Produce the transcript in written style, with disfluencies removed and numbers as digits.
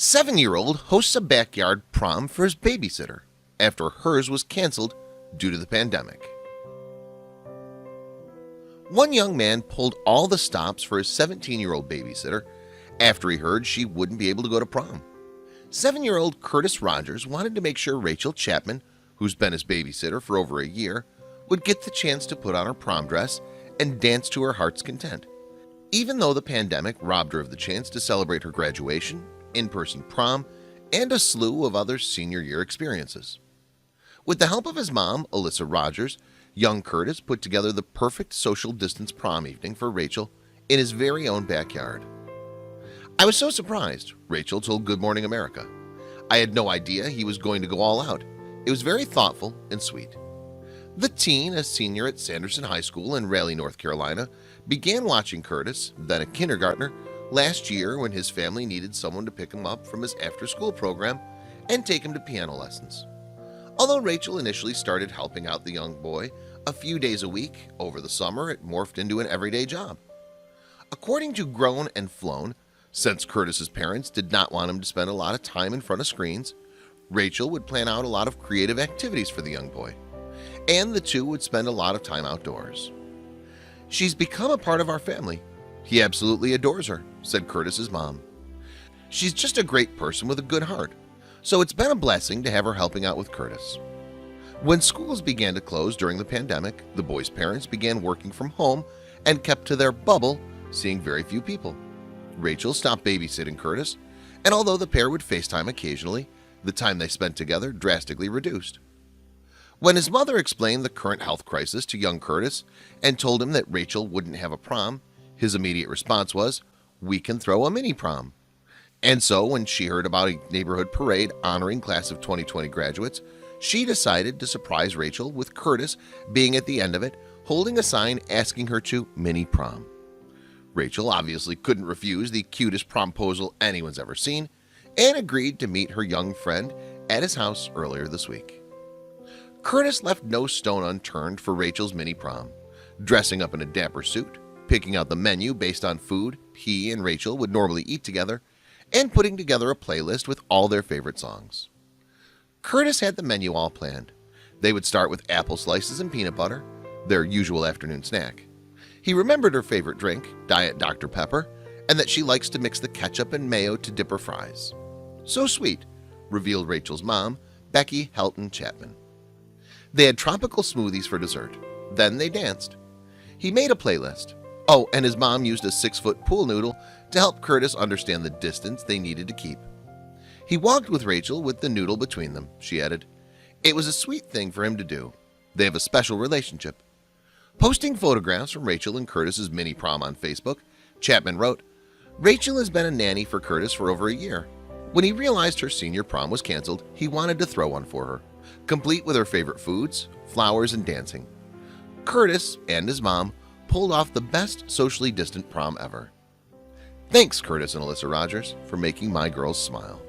7-year-old hosts a backyard prom for his babysitter after hers was canceled due to the pandemic. One young man pulled all the stops for his 17-year-old babysitter after he heard she wouldn't be able to go to prom. 7-year-old Elissa Rogers wanted to make sure Rachel Chapman, who's been his babysitter for over a year, would get the chance to put on her prom dress and dance to her heart's content. Even though the pandemic robbed her of the chance to celebrate her graduation, in-person prom, and a slew of other senior year experiences. With the help of his mom, Elissa Rogers, young Curtis put together the perfect social distance prom evening for Rachel in his very own backyard. "I was so surprised," Rachel told Good Morning America. "I had no idea he was going to go all out. It was very thoughtful and sweet." The teen, a senior at Sanderson High School in Raleigh, North Carolina, began watching Curtis, then a kindergartner, last year when his family needed someone to pick him up from his after-school program and take him to piano lessons. Although Rachel initially started helping out the young boy a few days a week, over the summer it morphed into an everyday job. According to Grown and Flown, since Curtis's parents did not want him to spend a lot of time in front of screens, Rachel would plan out a lot of creative activities for the young boy, and the two would spend a lot of time outdoors. "She's become a part of our family. He absolutely adores her," said Curtis's mom. "She's just a great person with a good heart, so it's been a blessing to have her helping out with Curtis." When schools began to close during the pandemic, the boy's parents began working from home and kept to their bubble, seeing very few people. Rachel stopped babysitting Curtis, and although the pair would FaceTime occasionally, the time they spent together drastically reduced. When his mother explained the current health crisis to young Curtis and told him that Rachel wouldn't have a prom, his immediate response was, "We can throw a mini prom." And so when she heard about a neighborhood parade honoring class of 2020 graduates, she decided to surprise Rachel with Curtis being at the end of it, holding a sign asking her to mini prom. Rachel obviously couldn't refuse the cutest promposal anyone's ever seen and agreed to meet her young friend at his house earlier this week. Curtis left no stone unturned for Rachel's mini prom, dressing up in a dapper suit, picking out the menu based on food he and Rachel would normally eat together, and putting together a playlist with all their favorite songs. Curtis had the menu all planned. They would start with apple slices and peanut butter, their usual afternoon snack. He remembered her favorite drink, Diet Dr. Pepper, and that she likes to mix the ketchup and mayo to dip her fries. "So sweet," revealed Rachel's mom, Becky Helton Chapman. They had tropical smoothies for dessert. Then they danced. He made a playlist. Oh, and his mom used a 6-foot pool noodle to help Curtis understand the distance they needed to keep. He walked with Rachel with the noodle between them, she added. It was a sweet thing for him to do. They have a special relationship. Posting photographs from Rachel and Curtis's mini prom on Facebook, Chapman wrote, "Rachel has been a nanny for Curtis for over a year. When he realized her senior prom was canceled, he wanted to throw one for her, complete with her favorite foods, flowers, and dancing. Curtis and his mom pulled off the best socially distant prom ever. Thanks, Curtis and Elissa Rogers, for making my girls smile."